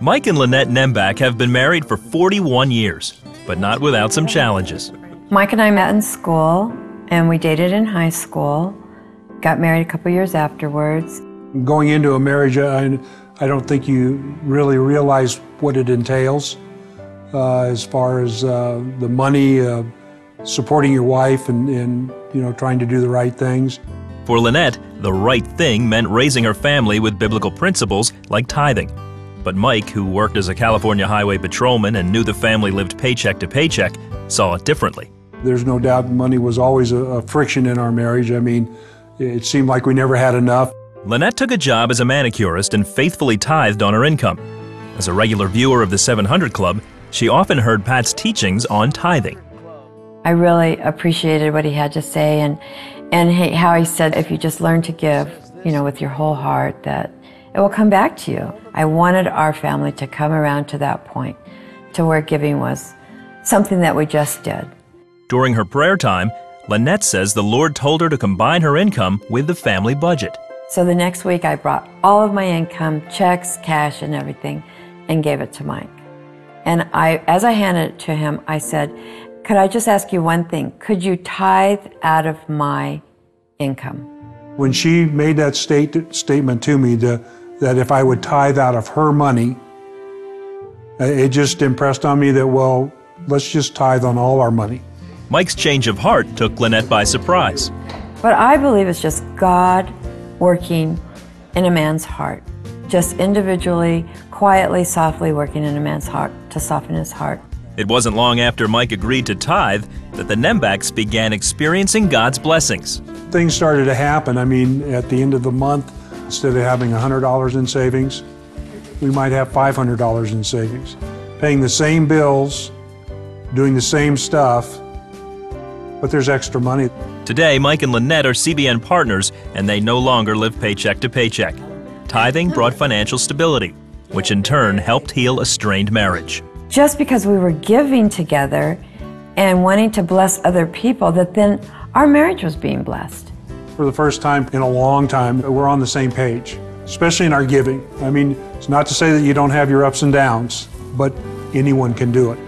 Mike and Lynette Nembach have been married for 41 years, but not without some challenges. Mike and I met in school, and we dated in high school, got married a couple years afterwards. Going into a marriage, I don't think you really realize what it entails as far as the money, supporting your wife and trying to do the right things. For Lynette, the right thing meant raising her family with biblical principles like tithing. But Mike, who worked as a California highway patrolman and knew the family lived paycheck to paycheck, saw it differently. There's no doubt money was always a friction in our marriage. I mean, it seemed like we never had enough. Lynette took a job as a manicurist and faithfully tithed on her income. As a regular viewer of the 700 Club, she often heard Pat's teachings on tithing. I really appreciated what he had to say and how he said if you just learn to give, with your whole heart, that it will come back to you. I wanted our family to come around to that point, to where giving was something that we just did. During her prayer time, Lynette says the Lord told her to combine her income with the family budget. So the next week I brought all of my income, checks, cash, and everything, and gave it to Mike. And as I handed it to him, I said, could I just ask you one thing? Could you tithe out of my income? When she made that statement to me that if I would tithe out of her money, it just impressed on me that, well, let's just tithe on all our money. Mike's change of heart took Lynette by surprise. But I believe it's just God working in a man's heart, just individually, quietly, softly working in a man's heart to soften his heart. It wasn't long after Mike agreed to tithe that the Nembachs began experiencing God's blessings. Things started to happen. I mean, at the end of the month, instead of having $100 in savings, we might have $500 in savings. Paying the same bills, doing the same stuff, but there's extra money. Today, Mike and Lynette are CBN partners, and they no longer live paycheck to paycheck. Tithing brought financial stability, which in turn helped heal a strained marriage. Just because we were giving together and wanting to bless other people, that then our marriage was being blessed. For the first time in a long time, we're on the same page, especially in our giving. I mean, it's not to say that you don't have your ups and downs, but anyone can do it.